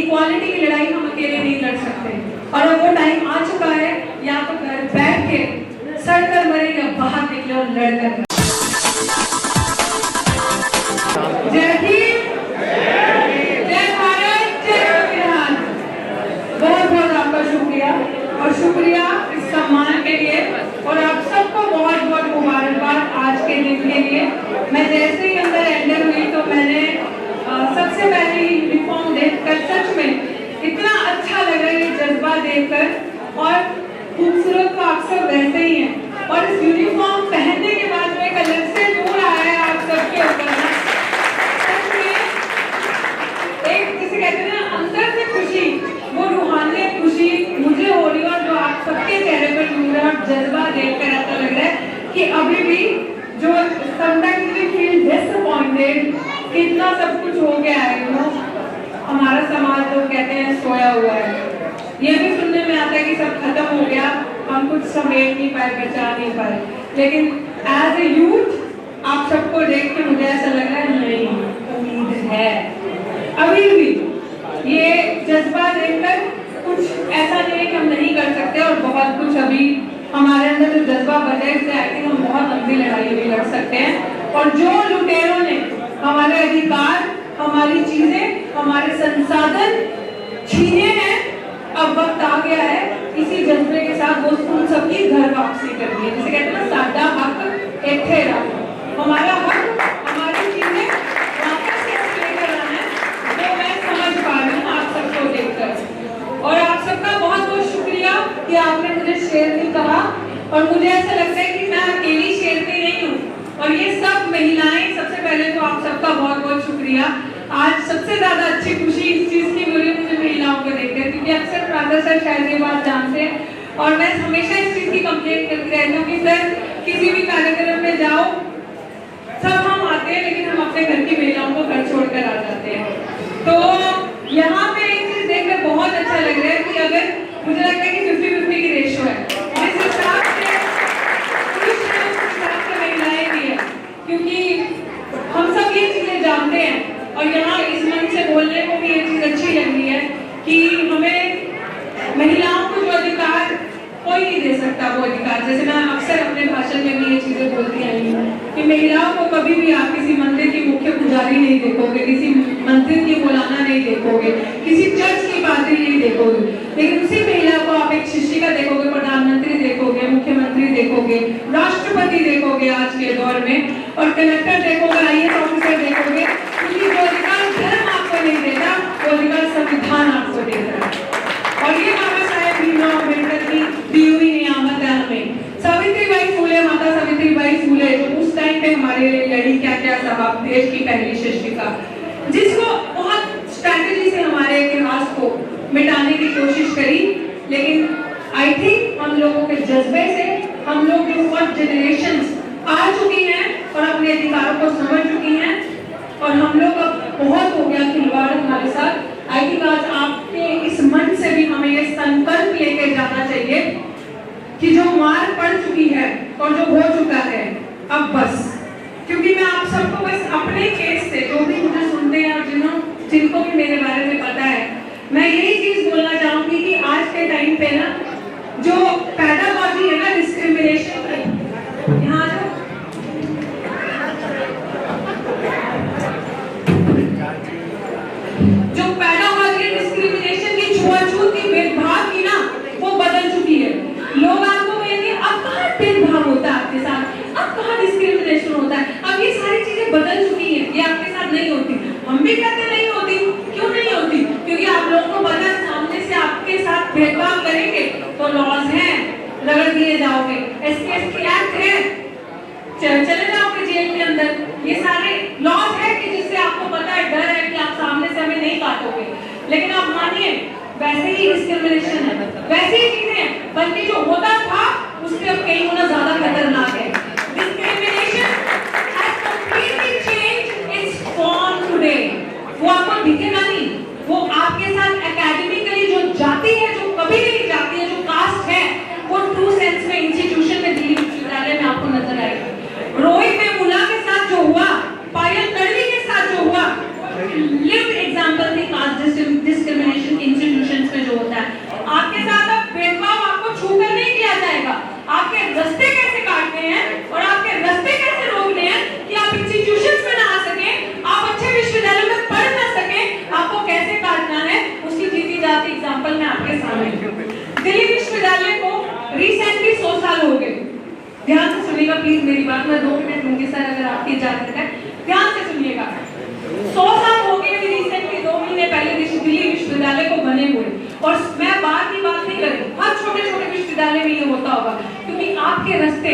Equality की लड़ाई हम अकेले नहीं लड़ सकते, और अब वो टाइम आ चुका है, या तो घर बैठ के सड़कर मरे या बाहर निकले और लड़कर। जय हिंद, जय भारत, जय संविधान। बहुत बहुत आपका शुक्रिया, और शुक्रिया इस सम्मान के लिए, और आप सबको बहुत बहुत मुबारकबाद आज के दिन के लिए। मैं जैसे ही अंदर एंटर हुई तो मैंने सबसे पहले यूनिफॉर्म देखकर सच में इतना अच्छा लगा, ये जज्बा देखकर, और खूबसूरत तो आप सब वैसे ही हैं, और इस यूनिफॉर्म पहनने के बाद में एक अलग से नूर आया है आप सबके ऊपर। एक जिसे कहते हैं ना अंदर से खुशी, वो रूहानी खुशी मुझे हो रही है, और जो आप सबके चेहरे पर नूर है, और जज्बा देखकर ऐसा लग रहा है कि अभी भी जो समटाइम्स वी फील डिसअपॉइंटेड कि इतना सब कुछ हो गया है, हमारा समाज जो कहते हैं सोया हुआ है। ये भी सुनने में आता है कि सब खत्म हो गया, हम कुछ समेट नहीं पाए, बचा नहीं पाए, लेकिन एज ए यूथ आप सबको देख के मुझे ऐसा लग रहा है नहीं, उम्मीद है अभी भी। ये जज्बा देखकर कुछ ऐसा नहीं है कि हम नहीं कर सकते, और बहुत कुछ अभी हमारे अंदर जो जज्बा बचा है, इससे आई थिंक हम बहुत लंबी लड़ाई भी लड़ सकते हैं। और जो लुटेरों ने हमारे अधिकार, हमारी चीजें, हमारे संसाधन छीने हैं, अब वक्त आ गया है इसी जज्बे के साथ वो उन सबकी घर वापसी करनी है। जिसे कहते हैं साडा हक इत्थे रहो, हमारा हक, हमारी चीजें वापस लेकर आना है, वो मैं समझ पा रही हूँ आप सबको देखकर। और आप सबका बहुत बहुत शुक्रिया कि आपने मुझे शेरनी कहा, और मुझे ऐसा लगता है कि मैं अकेली शेरनी नहीं हूँ, और ये सब महिलाएं, सबसे पहले तो आप सबका बहुत बहुत शुक्रिया। आज सबसे ज्यादा अच्छी खुशी इस चीज की हो रही है मुझे महिलाओं को देखकर, क्योंकि अक्सर प्रातः सर शायद ये बात जानते हैं, और मैं हमेशा इस चीज की कंप्लेंट करती रहती हूँ कि सर किसी भी कार्यक्रम में जाओ, सब हम आते हैं लेकिन हम अपने घर की महिलाओं को घर छोड़कर आ जाते हैं। तो यहाँ पे एक चीज देखकर बहुत अच्छा लग रहा है कि अगर मुझे लगता है कि 50-50 की रेशो है, जिस हिसाब से पुरुष है उस हिसाब से महिलाएं भी है, क्योंकि हम सब ये चीजें जानते हैं, और यहाँ इस मंच से बोलने को भी ये चीज अच्छी लग रही है कि हमें महिलाओं को जो अधिकार कोई नहीं दे सकता, वो अधिकार, जैसे मैं अक्सर अपने भाषण में भी ये चीजें बोलती आई हूँ कि महिलाओं को कभी भी आप किसी मंदिर की मुख्य पुजारी नहीं देखोगे, किसी मंदिर की मौलाना नहीं देखोगे, किसी चर्च की पादरी नहीं देखोगे, लेकिन उसी महिला को आप एक शिक्षिका देखोगे, प्रधानमंत्री देखोगे, मुख्यमंत्री देखोगे, राष्ट्रपति देखोगे आज के दौर में, और कलेक्टर देखोगे, IAS ऑफिसर देखोगे, क्योंकि जो अधिकार धर्म आपको नहीं देता, वो अधिकार संविधान आपको देता है। और ये बाबा साहेब भीमराव अम्बेडकर की दी हुई नियामत है हमें। सावित्रीबाई फुले, माता सावित्रीबाई फुले, जो उस टाइम पे हमारे लिए लड़ी, क्या क्या साहब, देश की पहली शिक्षिका, जिसको बहुत स्ट्रैटेजी से हमारे इतिहास को मिटाने की कोशिश करी, लेकिन आई थिंक हम लोगों के जज्बे से हम लोग जो फर्स्ट जनरेशन आ चुकी हैं और अपने अधिकारों को समझ चुकी हैं, और हम लोग अब बहुत हो गया खिलवाड़ हमारे साथ। आई थिंक आज आपके इस मंच से भी हमें ये संकल्प लेके जाना चाहिए कि जो मार पड़ चुकी है और जो हो चुका है, अब बस, क्योंकि मैं आप सबको बस अपने केस से, जो भी मुझे सुनते हैं और जिनको भी मेरे बारे में पता है, मैं यही चीज बोलना चाहूंगी कि आज के टाइम पे ना जो पैदावारी है ना डिस्क्रिमिनेशन की, यहाँ जो पैदावारी है डिस्क्रिमिनेशन की, छुआछूत की, भेदभाव की ना, वो बदल चुकी है। लोग आपको कहेंगे अब कहाँ भेदभाव होता है आपके साथ, अब कहाँ डिस्क्रिमिनेशन होता है, अब ये सारी चीजें बदल चुकी हैं, ये आपके साथ नहीं होती। हम भी कहते नहीं होती, क्यों नहीं होती? क्योंकि आप लोगों को पता है सामने से आपके साथ भेदभाव करेंगे तो लॉज हैं, रगड़ दिए जाओगे, SC/ST एक्ट है, चले जाओगे जेल के अंदर, ये सारे लॉज है कि जिससे आपको पता है, डर है कि आप सामने से हमें नहीं काटोगे। लेकिन आप मानिए वैसे ही डिस्क्रिमिनेशन है, वैसे ही चीजें हैं, बल्कि जो होता था उससे अब कई गुना ज्यादा खतरनाक है। Discrimination has completely changed it's form today. वो आपको दिखेगा नहीं, वो आपके साथ एकेडमिकली जो जाती है, जो कभी नहीं जाती है, जो कास्ट है, वो ट्रू सेंस में इंस्टीट्यूशन में, दिल्ली विश्वविद्यालय में आपको नजर आएगा। रोहित वेमुला के साथ जो हुआ, पायल तड़वी के साथ जो हुआ, लिव्ड एग्जांपल थी कास्ट डिस्क्रिमिनेशन रिसेंटली 100 साल हो गए। ध्यान से सुनिएगा प्लीज मेरी बात, मैं 2 मिनट लूंगी सर अगर आपकी इजाजत है, ध्यान से सुनिएगा। 100 साल हो गए रिसेंटली 2 महीने पहले दिल्ली विश्वविद्यालय को बने हुए, और मैं बात की बात नहीं कर रही, हर छोटे छोटे विश्वविद्यालय में ये होता होगा, क्योंकि आपके रास्ते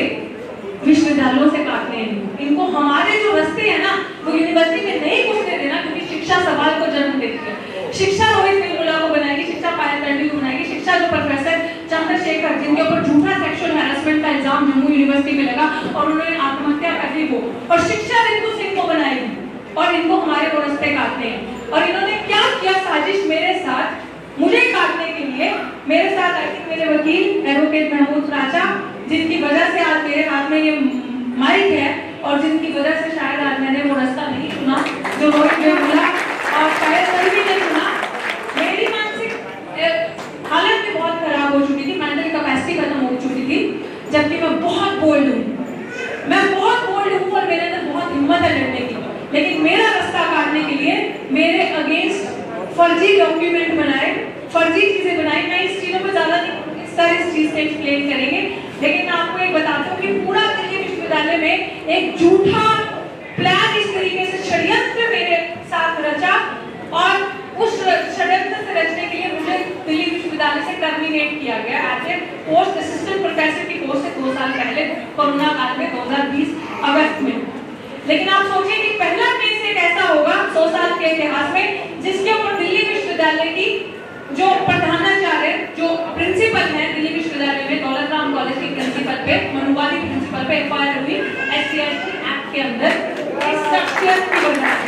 विश्वविद्यालयों से काटने हैं। इनको हमारे जो रास्ते हैं ना वो यूनिवर्सिटी में नहीं घुसने देना, क्योंकि शिक्षा सवाल को जन्म देती है। शिक्षा रोहित वेमुला को बनाएगी, शिक्षा पायल तंडी को बनाएगी, शिक्षा जो प्रोफेसर चंद्रशेखर जिनके ऊपर झूठा सेक्सुअल हैरेसमेंट का इल्जाम जम्मू यूनिवर्सिटी में लगा और उन्होंने आत्महत्या कर ली वो, और शिक्षा रिंकू सिंह को बनाएगी, और इनको हमारे वो रास्ते काटने हैं। और इन्होंने क्या किया साजिश मेरे साथ, मुझे काटने के लिए। मेरे साथ आई थिंक मेरे वकील एडवोकेट महमूद राजा, जिनकी वजह से आज मेरे हाथ में ये माइक है, और जिनकी वजह से शायद आज मैंने वो रास्ता नहीं सुना जो रोहित वेमुला और शायद सभी ने सुना। मेरी मानसिक हालत भी बहुत खराब हो चुकी थी, मेंटल कैपेसिटी खत्म हो चुकी थी, जबकि मैं बहुत बोल्ड हूँ, मैं बहुत बोल्ड हूँ और मेरे अंदर बहुत हिम्मत है लड़ने की। लेकिन मेरा रास्ता काटने के लिए मेरे अगेंस्ट फर्जी डॉक्यूमेंट बनाए, फर्जी चीजें बनाई। मैं इस चीजों पर ज्यादा नहीं, सर इस चीज से एक्सप्लेन करेंगे, लेकिन मैं आपको एक बताता हूँ कि पूरा दिल्ली विश्वविद्यालय में एक झूठा प्लान इस तरीके से षड्यंत्र मेरे साथ रचा, और उस षड्यंत्र से रचने के लिए मुझे दिल्ली विश्वविद्यालय से टर्मिनेट किया गया as a post assistant professor की पोस्ट से 2 साल पहले कोरोना काल में 2020 अगस्त में। लेकिन आप सोचिए कि पहला केस एक ऐसा होगा 100 साल के इतिहास में जिसके ऊपर दिल्ली विश्वविद्यालय की जो प्रधानाचार्य जो प्रिंसिपल है दिल्ली विश्वविद्यालय में, दौलत राम कॉलेज के प्रिंसिपल पे, मनुवादी प्रिंसिपल पे एफआईआर हुई SC/ST एक्ट के अंदर, इस शख्सियत की वजह से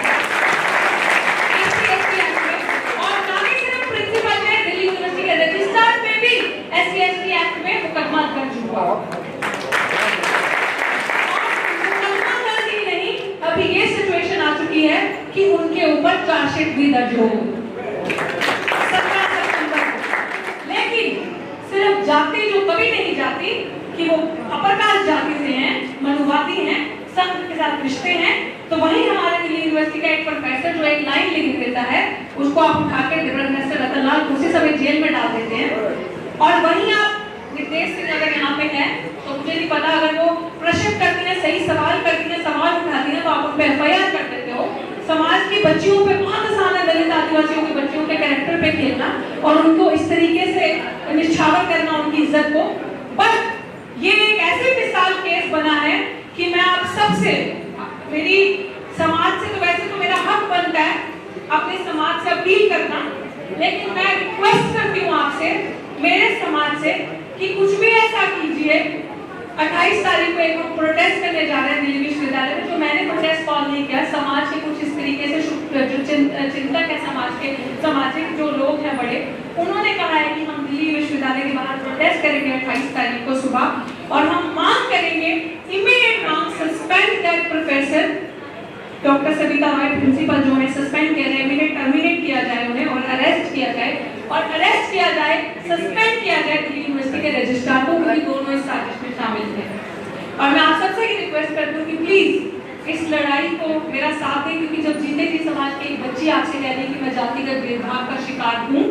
SC/ST एक्ट में, और ना ही सिर्फ प्रिंसिपल ने, दिल्ली यूनिवर्सिटी के रजिस्ट्रार पे भी SC/ST एक्ट में मुकदमा दर्ज हुआ। मुकदमा दर्ज ही नहीं, अभी ये सिचुएशन आ चुकी है कि उनके ऊपर चार्जशीट भी दर्ज हो गई। सिर्फ जाति जो कभी नहीं जाती कि वो अपर कास्ट जाति से हैं, मनुवादी हैं, संघ के साथ रिश्ते हैं, तो वहीं हमारे दिल्ली यूनिवर्सिटी का एक प्रोफेसर जो एक लाइन लिख देता है, उसको आप उठाकर प्रोफेसर रतनलाल उसी समय जेल में डाल देते हैं। और वहीं आप नितेश सिंह अगर यहाँ पे है तो मुझे नहीं पता, अगर वो प्रश्न करती है, सही सवाल करती है, सवाल उठाती है, तो आप उन पर FIR कर देते हो। समाज की बच्चियों पे बहुत आसान है, दलित आदिवासियों की बच्चियों के कैरेक्टर पे खेलना और उनको इस तरीके से निछावर करना उनकी इज्जत को। पर ये एक ऐसे मिसाल केस बना है कि मैं आप सबसे, मेरी समाज से, तो वैसे तो मेरा हक बनता है अपने समाज से अपील करना, लेकिन मैं रिक्वेस्ट करती हूँ आपसे, मेरे समाज से, कि कुछ भी ऐसा कीजिए। 28 तारीख को एक लोग प्रोटेस्ट करने जा रहे हैं दिल्ली विश्वविद्यालय में, जो मैंने प्रोटेस्ट कॉल नहीं किया, समाज के कुछ इस तरीके से जो चिंतक है, समाज के सामाजिक जो लोग हैं बड़े, उन्होंने कहा है कि हम दिल्ली विश्वविद्यालय के बाहर प्रोटेस्ट करेंगे 28 तारीख को सुबह, और हम मांग करेंगे इमीडिएट मांग, suspend that professor doctor Savita Roy principal जो है सस्पेंड किया जाए, इमीडिएट टर्मिनेट किया जाए उन्हें, और अरेस्ट किया जाए, और अरेस्ट किया जाए, सस्पेंड किया जाए दिल्ली यूनिवर्सिटी के रजिस्ट्रार को, क्योंकि दोनों इस साजिश में शामिल थे। और मैं आप सबसे ये रिक्वेस्ट करती हूँ कि प्लीज इस लड़ाई को मेरा साथ दें, क्योंकि जब जीते जी समाज की एक बच्ची आपसे कह रही कि मैं जातिगत भेदभाव का शिकार हूँ,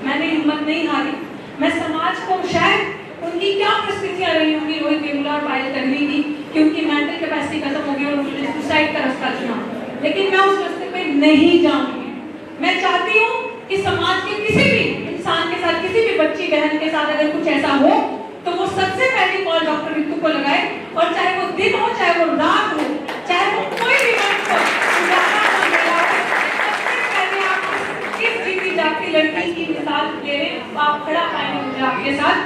मैंने हिम्मत नहीं हारी। मैं समाज को, शायद उनकी क्या परिस्थितियां रही होंगी रोहित वेमुला और पायल तन्वी की, कि उनकी मेंटल कैपेसिटी खत्म हो गई और उन्होंने सुसाइड का रास्ता चुना, लेकिन मैं उस रास्ते पे नहीं जाऊंगी। मैं चाहती हूँ कि समाज के किसी भी इंसान के साथ, किसी भी बच्ची बहन के साथ अगर कुछ ऐसा हो तो वो सबसे पहली कॉल डॉक्टर रितु को लगाए, और चाहे वो दिन हो, चाहे वो रात हो, चाहे वो कोई भी वक्त हो, किस जीती जागती लड़की की मिसाल ले रहे आप खड़ा पाएंगे मुझे आपके साथ,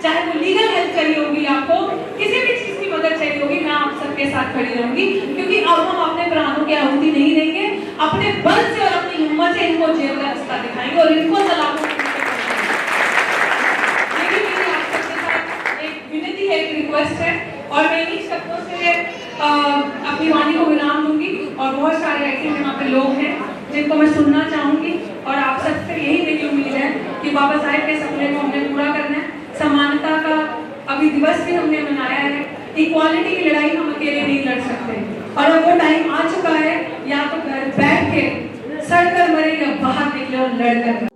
चाहे वो लीगल हेल्प चाहिए होगी, आपको किसी भी चीज की मदद चाहिए होगी, मैं आप सबके साथ खड़ी रहूंगी, क्योंकि अब हम अपने प्राणों की आहुति नहीं देंगे, अपने बल से और अपनी हिम्मत से इनको जेल का रास्ता दिखाएंगे और इनको सलाखों एक रिक्वेस्ट है, और मैं इन्हीं शब्दों से अपनी वाणी को विराम दूंगी। और बहुत सारे ऐसे यहाँ पे लोग हैं जिनको मैं सुनना चाहूंगी, और आप सबसे यही मेरी उम्मीद है कि बाबा साहेब के सपने को हमने पूरा करना है। समानता का अभी दिवस भी हमने मनाया है, इक्वालिटी की लड़ाई हम अकेले नहीं लड़ सकते, और अब वो टाइम आ चुका है, या तो घर बैठ के सड़ कर मरे या बाहर निकले और लड़ कर